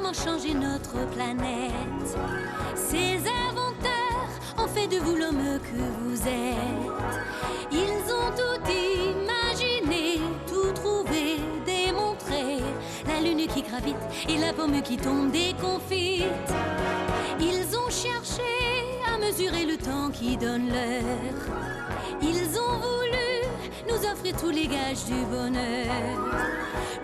comment changer notre planète. Ces inventeurs ont fait de vous l'homme que vous êtes. Ils ont tout imaginé, tout trouvé, démontré. La lune qui gravite et la pomme qui tombe déconfite. Ils ont cherché à mesurer le temps qui donne l'heure. Ils ont voulu nous offrir tous les gages du bonheur.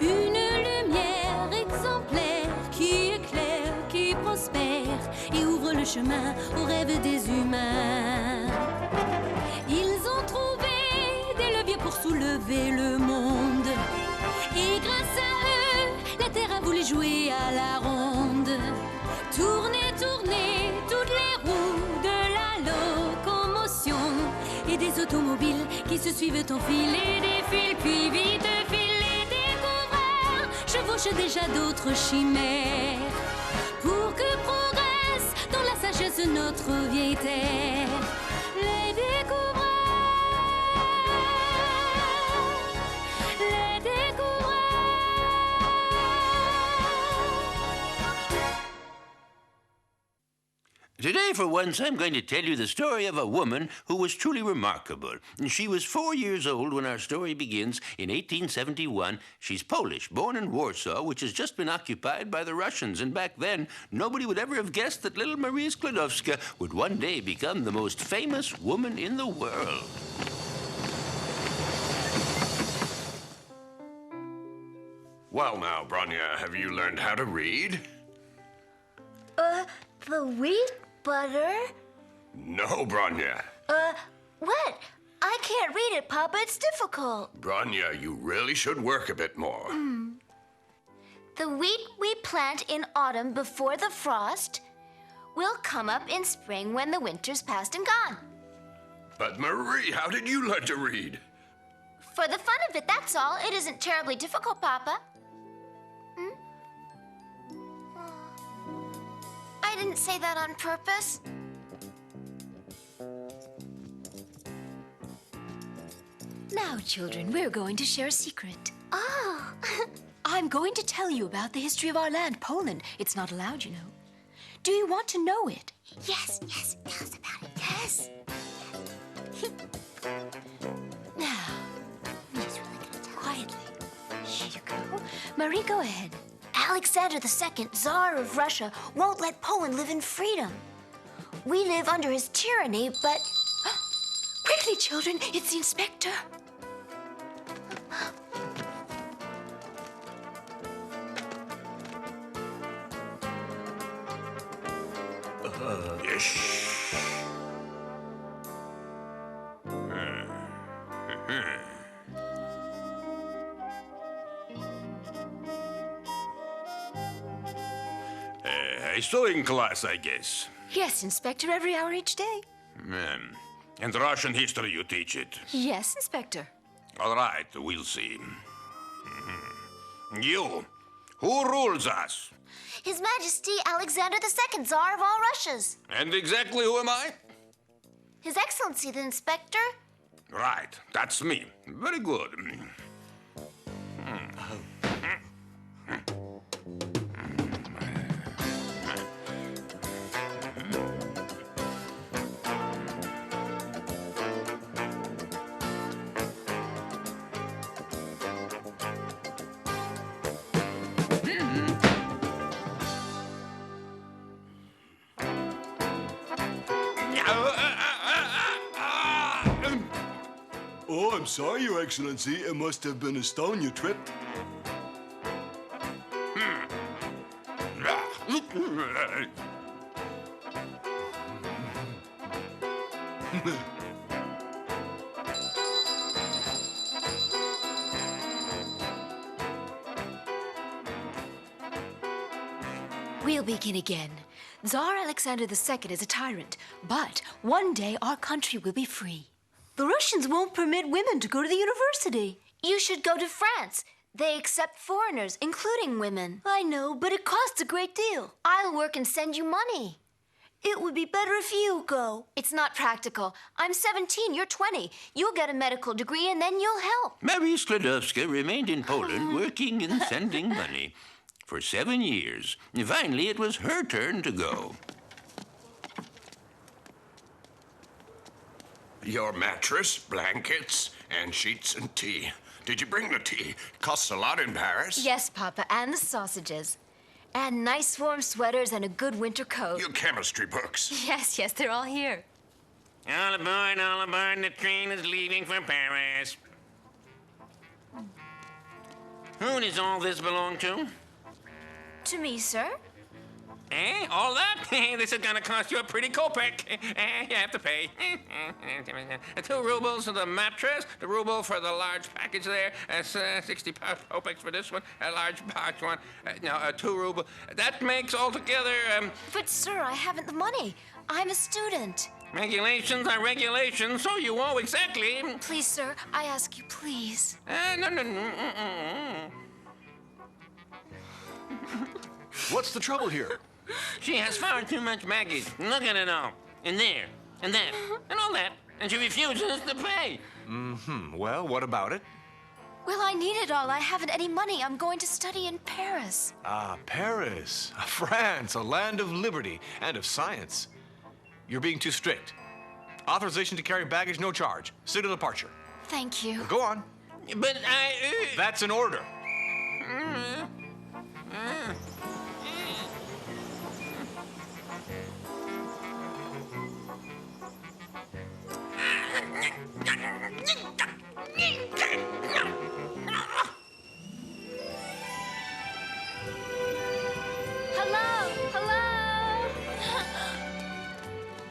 Une lumière exemplaire qui éclaire, qui prospère et ouvre le chemin aux rêves des humains. Ils ont trouvé des leviers pour soulever le monde. Et grâce à eux, la Terre a voulu jouer à la ronde. Tourner, tourner, toutes les roues de la locomotion. Et des automobiles qui se suivent en fil et défilent, puis vite filent les découvreurs. Chevauchent déjà d'autres chimères. Pour que progresse dans la sagesse notre vieille terre. Les découvreurs, les découvreurs. Today, for once, I'm going to tell you the story of a woman who was truly remarkable. She was 4 years old when our story begins in 1871. She's Polish, born in Warsaw, which has just been occupied by the Russians. And back then, nobody would ever have guessed that little Maria Sklodowska would one day become the most famous woman in the world. Well now, Bronya, have you learned how to read? The wheat butter? No, Bronya. What? I can't read it, Papa. It's difficult. Bronya, you really should work a bit more. The wheat we plant in autumn before the frost will come up in spring when the winter's past and gone. But Marie, how did you learn to read? For the fun of it, that's all. It isn't terribly difficult, Papa. I didn't say that on purpose. Now, children, we're going to share a secret. Oh. I'm going to tell you about the history of our land, Poland. It's not allowed, you know. Do you want to know it? Yes, tell us about it. Yes. Now, He's really gonna tell us. quietly. Here you go. Marie, go ahead. Alexander II, Tsar of Russia, won't let Poland live in freedom. We live under his tyranny, but... Quickly, children, it's the inspector. A sewing class, I guess. Yes, Inspector, every hour each day. And Russian history you teach it. Yes, Inspector. All right, we'll see. You, who rules us? His Majesty Alexander II, Tsar of all Russias. And exactly who am I? His Excellency, the Inspector. Right, that's me. Very good. Oh, I'm sorry, Your Excellency. It must have been a stone you tripped. We'll begin again. Tsar Alexander II is a tyrant, but one day our country will be free. The Russians won't permit women to go to the university. You should go to France. They accept foreigners, including women. I know, but it costs a great deal. I'll work and send you money. It would be better if you go. It's not practical. I'm 17, you're 20. You'll get a medical degree and then you'll help. Maria Sklodowska remained in Poland working and sending money. for 7 years. Finally, it was her turn to go. Your mattress, blankets, and sheets and tea. Did you bring the tea? Costs a lot in Paris. Yes, Papa, and the sausages. And nice warm sweaters and a good winter coat. Your chemistry books. Yes, they're all here. All aboard, the train is leaving for Paris. Who does all this belong to? To me, sir. Eh? All that? This is gonna cost you a pretty kopeck. You have to pay. 2 rubles for the mattress, the ruble for the large package there, 60 kopecks for this one, a large box one. No, 2 ruble. That makes altogether, But, sir, I haven't the money. I'm a student. regulations are regulations, so you owe exactly. Please, sir, I ask you, please. No. What's the trouble here? She has far too much baggage. Look at it all. And there, and that, and all that. And she refuses to pay. Well, what about it? Well, I need it all. I haven't any money. I'm going to study in Paris. Ah, Paris. France, a land of liberty and of science. You're being too strict. Authorization to carry baggage, no charge. City departure. Thank you. Go on. But That's an order. Hello?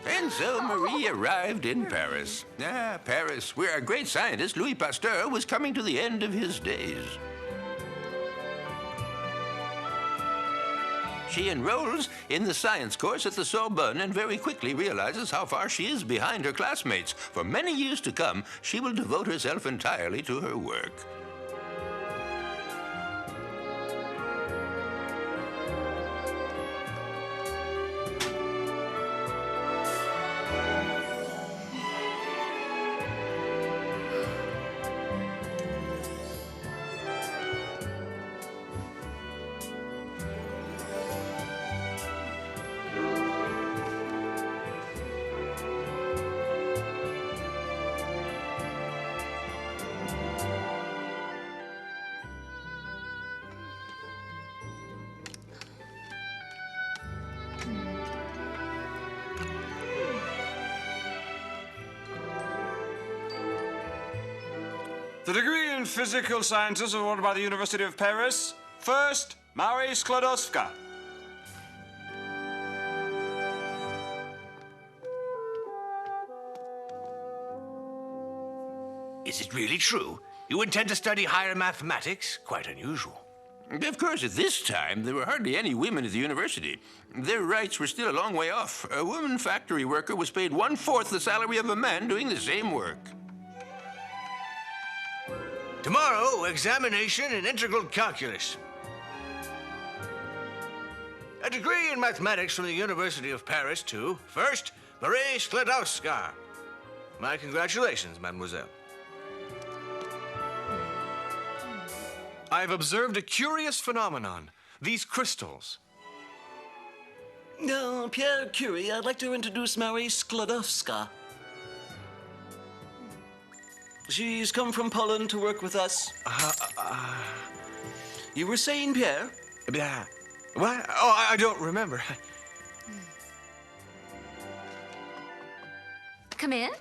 And so Marie arrived in Paris. Paris, where a great scientist, Louis Pasteur, was coming to the end of his days. She enrolls in the science course at the Sorbonne and very quickly realizes how far she is behind her classmates. For many years to come, she will devote herself entirely to her work. The degree in physical sciences awarded by the University of Paris. First, Marie Skłodowska. Is it really true? You intend to study higher mathematics? Quite unusual. Of course, at this time, there were hardly any women at the university. Their rights were still a long way off. A woman factory worker was paid 1/4 the salary of a man doing the same work. Tomorrow, examination in integral calculus. A degree in mathematics from the University of Paris to, first, Marie Skłodowska. My congratulations, mademoiselle. I've observed a curious phenomenon. These crystals. No, Pierre Curie, I'd like to introduce Marie Skłodowska. She's come from Poland to work with us. You were saying, Pierre? Yeah. What? Oh, I don't remember. Come in.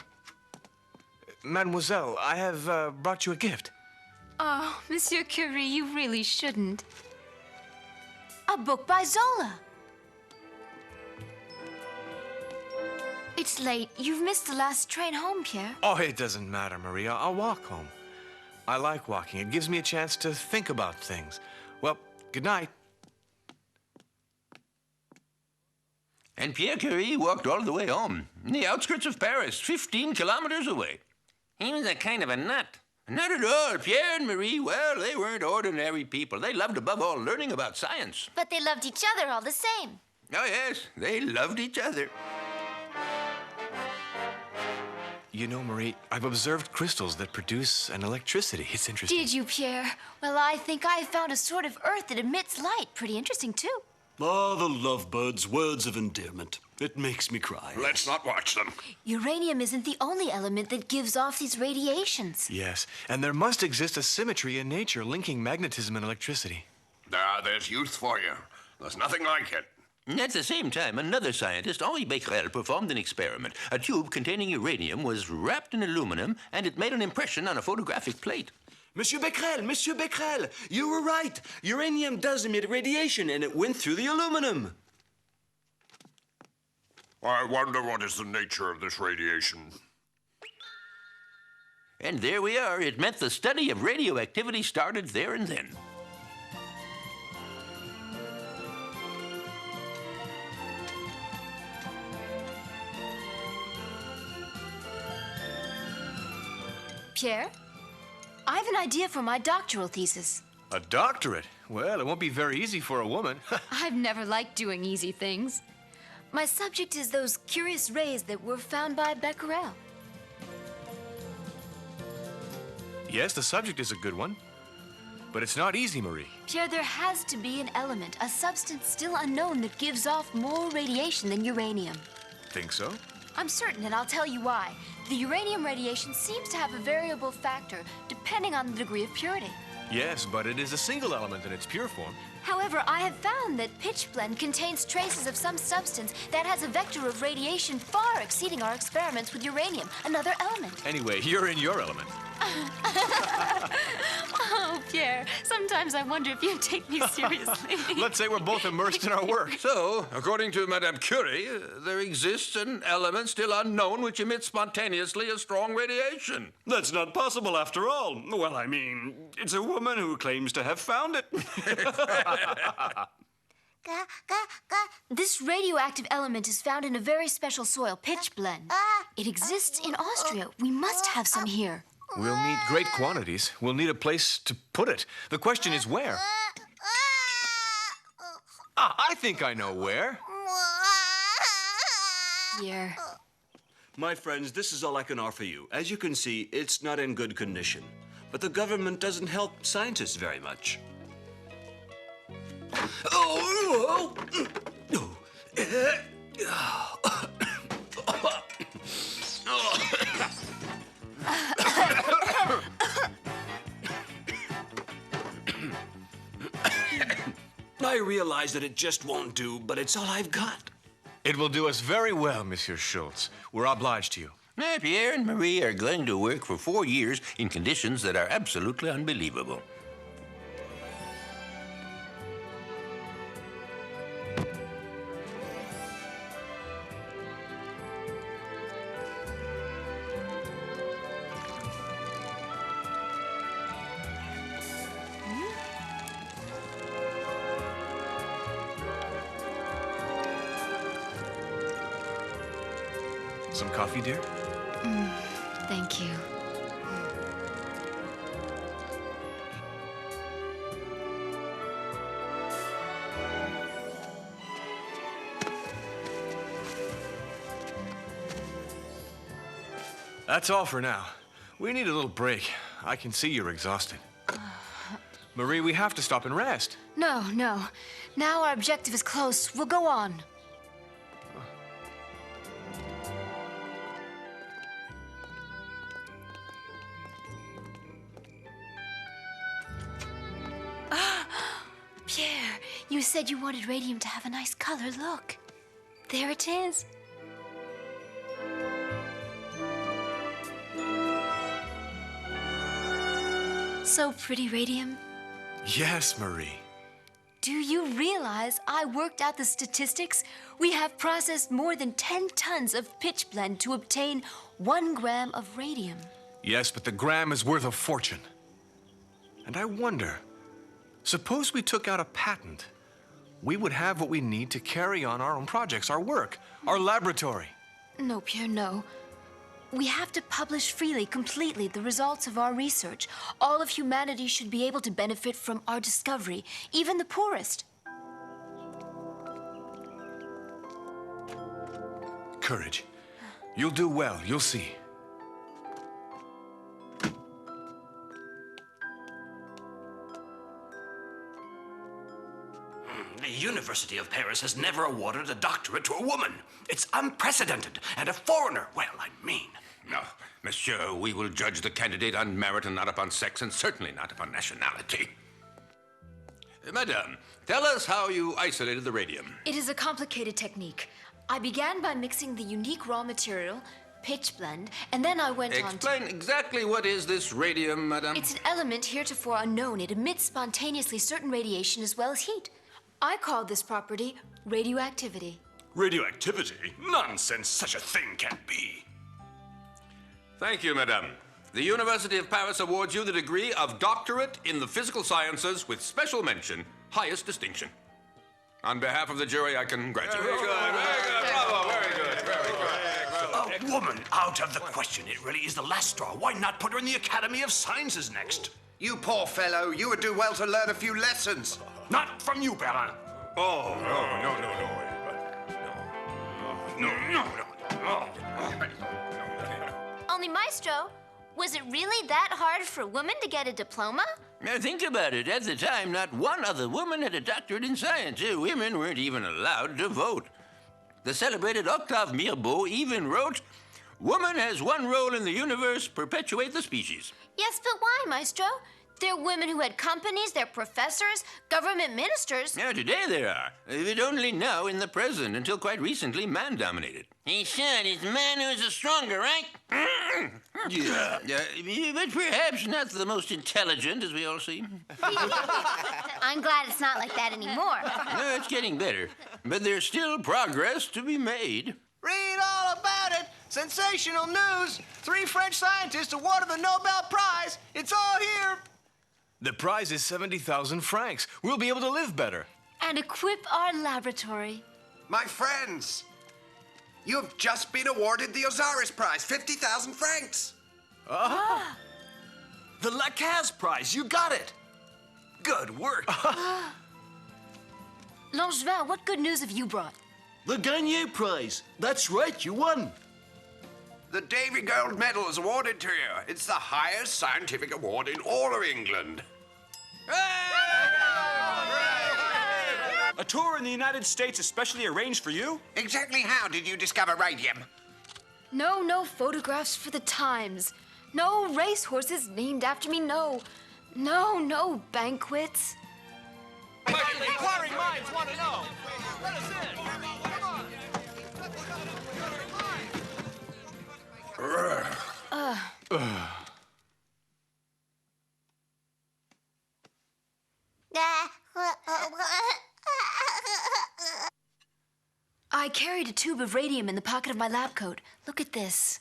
Mademoiselle, I have brought you a gift. Oh, Monsieur Curie, you really shouldn't. A book by Zola. It's late. You've missed the last train home, Pierre. Oh, it doesn't matter, Maria. I'll walk home. I like walking. It gives me a chance to think about things. Well, good night. And Pierre Curie walked all the way home, in the outskirts of Paris, 15 kilometers away. He was a kind of a nut. Not at all. Pierre and Marie, well, they weren't ordinary people. They loved above all learning about science. But they loved each other all the same. Oh, yes, they loved each other. You know, Marie, I've observed crystals that produce an electricity. It's interesting. Did you, Pierre? Well, I think I found a sort of earth that emits light. Pretty interesting, too. Ah, the lovebirds' words of endearment. It makes me cry. Let's not watch them. Uranium isn't the only element that gives off these radiations. Yes, and there must exist a symmetry in nature linking magnetism and electricity. Ah, there's youth for you. There's nothing like it. At the same time, another scientist, Henri Becquerel, performed an experiment. A tube containing uranium was wrapped in aluminum, and it made an impression on a photographic plate. Monsieur Becquerel, you were right. Uranium does emit radiation, and it went through the aluminum. I wonder what is the nature of this radiation. And there we are. It meant the study of radioactivity started there and then. Pierre, I have an idea for my doctoral thesis. A doctorate? Well, it won't be very easy for a woman. I've never liked doing easy things. My subject is those curious rays that were found by Becquerel. Yes, the subject is a good one. But it's not easy, Marie. Pierre, there has to be an element, a substance still unknown that gives off more radiation than uranium. Think so? I'm certain, and I'll tell you why. The uranium radiation seems to have a variable factor depending on the degree of purity. Yes, but it is a single element in its pure form. However, I have found that pitchblende contains traces of some substance that has a vector of radiation far exceeding our experiments with uranium, another element. Anyway, you're in your element. Oh, Pierre, sometimes I wonder if you take me seriously. Let's say we're both immersed in our work. So, according to Madame Curie, there exists an element still unknown which emits spontaneously a strong radiation. That's not possible after all. Well, I mean, it's a woman who claims to have found it. This radioactive element is found in a very special soil, pitchblende. It exists in Austria. We must have some here. We'll need great quantities. We'll need a place to put it. The question is where? I think I know where. Here. My friends, this is all I can offer you. As you can see, it's not in good condition. But the government doesn't help scientists very much. I realize that it just won't do, but it's all I've got. It will do us very well, Monsieur Schultz. We're obliged to you. Pierre and Marie are going to work for 4 years in conditions that are absolutely unbelievable. Some coffee, dear? Thank you. That's all for now. We need a little break. I can see you're exhausted. Marie, we have to stop and rest. No. Now our objective is close. We'll go on. Pierre, you said you wanted radium to have a nice color. Look. There it is. So pretty, radium. Yes, Marie. Do you realize I worked out the statistics? We have processed more than 10 tons of pitchblende to obtain 1 gram of radium. Yes, but the gram is worth a fortune. And I wonder, suppose we took out a patent. We would have what we need to carry on our own projects, our work, our laboratory. No, Pierre, no. We have to publish freely, completely, the results of our research. All of humanity should be able to benefit from our discovery, even the poorest. Courage. You'll do well, you'll see. The University of Paris has never awarded a doctorate to a woman. It's unprecedented, and a foreigner, well, I mean. No, monsieur, we will judge the candidate on merit and not upon sex, and certainly not upon nationality. Madame, tell us how you isolated the radium. It is a complicated technique. I began by mixing the unique raw material, pitch blende, and then I went on to... Explain exactly what is this radium, madame? It's an element heretofore unknown. It emits spontaneously certain radiation as well as heat. I called this property radioactivity. Radioactivity? Nonsense, such a thing can't be. Thank you, madame. The University of Paris awards you the degree of Doctorate in the Physical Sciences with special mention, highest distinction. On behalf of the jury, I congratulate you. Very good. Bravo, very good, very good. A woman out of the question. It really is the last straw. Why not put her in the Academy of Sciences next? You poor fellow, you would do well to learn a few lessons. Not from you, Pierre. Oh, no. Only, Maestro, was it really that hard for women to get a diploma? Now think about it. At the time, not one other woman had a doctorate in science. Women weren't even allowed to vote. The celebrated Octave Mirbeau even wrote, "Woman has one role in the universe, perpetuate the species." Yes, but why, Maestro? There are women who had companies, they're professors, government ministers. Now, today there are. But only now in the present. Until quite recently, man-dominated. He said it's man who's the stronger, right? Yeah. But perhaps not the most intelligent, as we all see. I'm glad it's not like that anymore. No, it's getting better. But there's still progress to be made. Read all about it. Sensational news. 3 French scientists awarded the Nobel Prize. It's all here. The prize is 70,000 francs. We'll be able to live better. And equip our laboratory. My friends, you've just been awarded the Osiris Prize, 50,000 francs. The Lacaze Prize. You got it. Good work. Langevin, what good news have you brought? The Gagné Prize. That's right, you won. The Davy Gold Medal is awarded to you. It's the highest scientific award in all of England. A tour in the United States especially arranged for you? Exactly how did you discover radium? No photographs for the Times. No racehorses named after me. No banquets. Inquiring minds want to know. Let us in. Come on. I carried a tube of radium in the pocket of my lab coat. Look at this.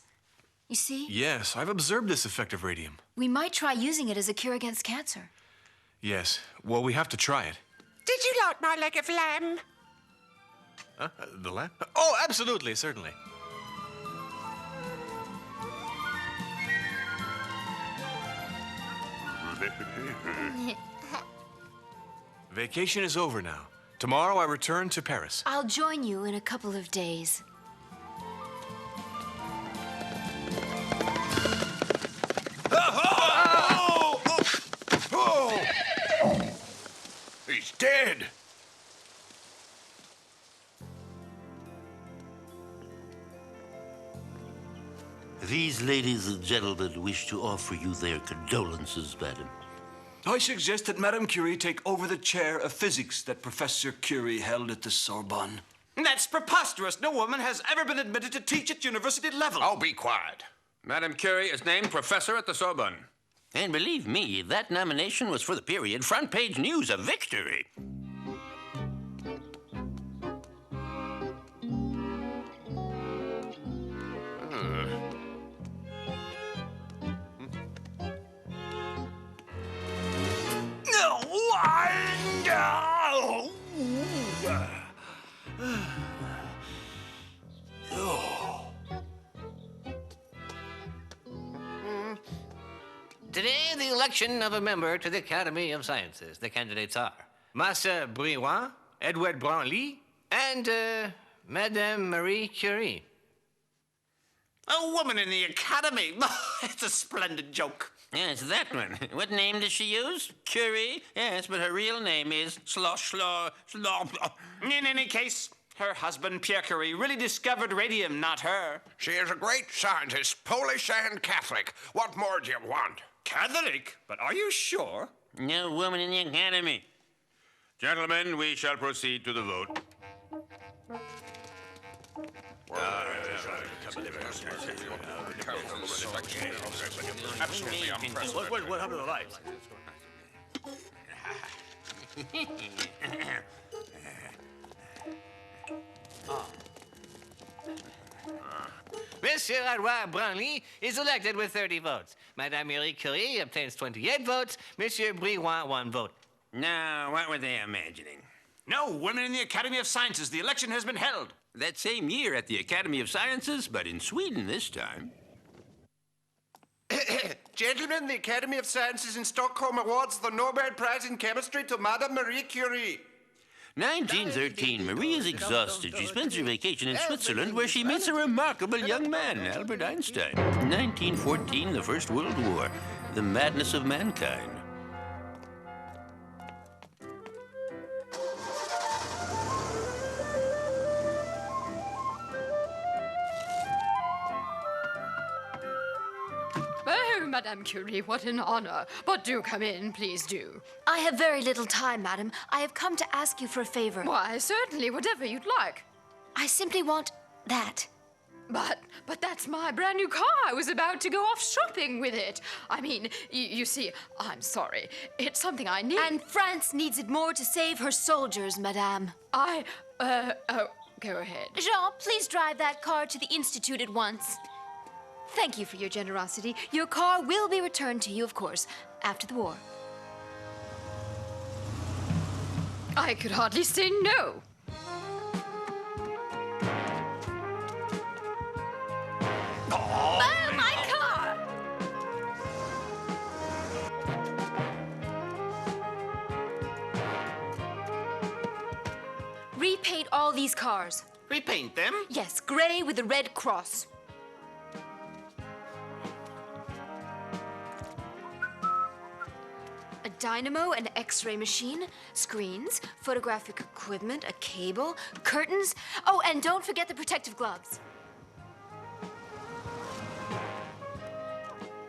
You see? Yes, I've observed this effect of radium. We might try using it as a cure against cancer. Yes, well, we have to try it. Did you like my leg of lamb? The lamp? Oh, absolutely, certainly. Vacation is over now. Tomorrow I return to Paris. I'll join you in a couple of days. He's dead. These ladies and gentlemen wish to offer you their condolences, madam. I suggest that Madame Curie take over the chair of physics that Professor Curie held at the Sorbonne. That's preposterous. No woman has ever been admitted to teach at university level. Oh, be quiet. Madame Curie is named professor at the Sorbonne. And believe me, that nomination was for the period front page news, a victory. Today, the election of a member to the Academy of Sciences. The candidates are Master Brouin, Edward Branly, and Madame Marie Curie. A woman in the Academy? It's a splendid joke. Yes, that one. What name does she use? Curie? Yes, but her real name is In any case, her husband, Pierre Curie, really discovered radium, not her. She is a great scientist, Polish and Catholic. What more do you want? Catholic? But are you sure? No woman in the academy. Gentlemen, we shall proceed to the vote. Absolutely unprecedented. What happened to the lights? Monsieur Edouard Branly is elected with 30 votes. Madame Marie Curie obtains 28 votes. Monsieur Brouin, 1 vote. Now, what were they imagining? No women in the Academy of Sciences. The election has been held. That same year at the Academy of Sciences, but in Sweden this time. Gentlemen, the Academy of Sciences in Stockholm awards the Nobel Prize in Chemistry to Madame Marie Curie. 1913, Marie is exhausted. She spends her vacation in Switzerland, where she meets a remarkable young man, Albert Einstein. 1914, the First World War, the madness of mankind. Oh, Madame Curie, what an honor. But do come in, please do. I have very little time, madam. I have come to ask you for a favor. Why, certainly, whatever you'd like. I simply want that. But that's my brand new car. I was about to go off shopping with it. I mean, you see, I'm sorry. It's something I need. And France needs it more to save her soldiers, madame. Oh, go ahead. Jean, please drive that car to the Institute at once. Thank you for your generosity. Your car will be returned to you, of course, after the war. I could hardly say no. Oh, my car! Repaint all these cars. Repaint them? Yes, gray with a red cross. A dynamo, an X-ray machine, screens, photographic equipment, a cable, curtains. Oh, and don't forget the protective gloves.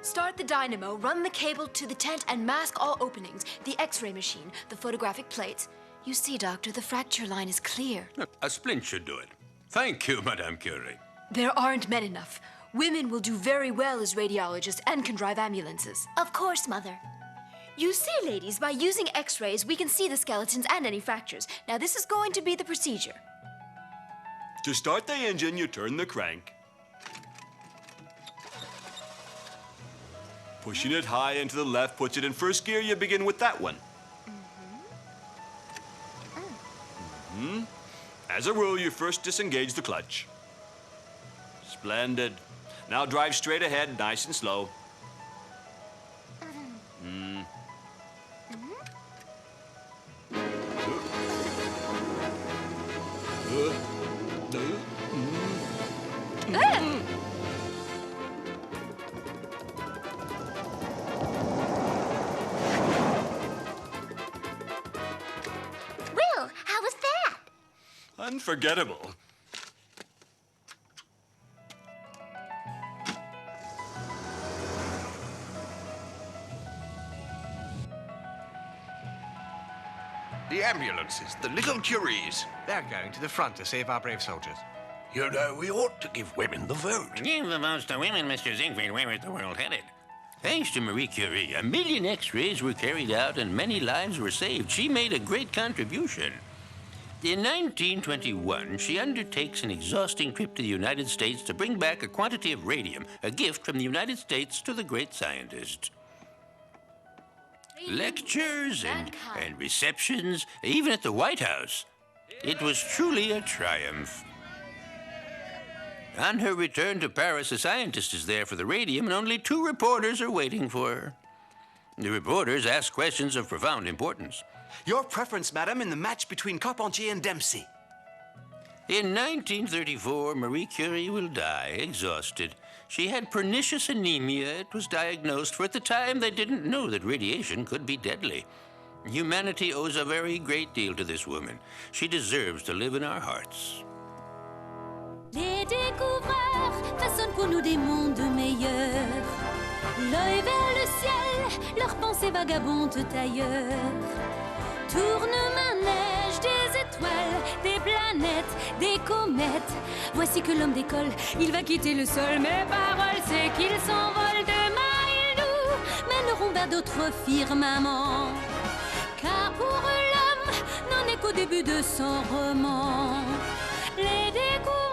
Start the dynamo, run the cable to the tent, and mask all openings. The X-ray machine, the photographic plates. You see, Doctor, the fracture line is clear. A splint should do it. Thank you, Madame Curie. There aren't men enough. Women will do very well as radiologists and can drive ambulances. Of course, Mother. You see, ladies, by using X-rays, we can see the skeletons and any fractures. Now, this is going to be the procedure. To start the engine, you turn the crank. Pushing it high and to the left puts it in first gear. You begin with that one. As a rule, you first disengage the clutch. Splendid. Now drive straight ahead, nice and slow. Will, how was that? Unforgettable. The ambulances, the little Curies. They're going to the front to save our brave soldiers. You know, we ought to give women the vote. Give the votes to women, Mr. Siegfried. Where is the world headed? Thanks to Marie Curie, 1 million X-rays were carried out and many lives were saved. She made a great contribution. In 1921, she undertakes an exhausting trip to the United States to bring back a quantity of radium, a gift from the United States to the great scientist. Lectures and receptions, even at the White House. It was truly a triumph. On her return to Paris, a scientist is there for the radium, and only 2 reporters are waiting for her. The reporters ask questions of profound importance. Your preference, madame, in the match between Carpentier and Dempsey. In 1934, Marie Curie will die, exhausted. She had pernicious anemia. It was diagnosed, for at the time they didn't know that radiation could be deadly. Humanity owes a very great deal to this woman. She deserves to live in our hearts. Les découvreurs façonnent pour nous des mondes meilleurs. L'œil vers le ciel, leurs pensées vagabondent ailleurs. Tourne-manège des étoiles, des planètes, des comètes. Voici que l'homme décolle, il va quitter le sol. Mes paroles, c'est qu'il s'envole. Demain, ils nous mèneront vers d'autres firmaments. Car pour eux, l'homme n'en est qu'au début de son roman. Les découvreurs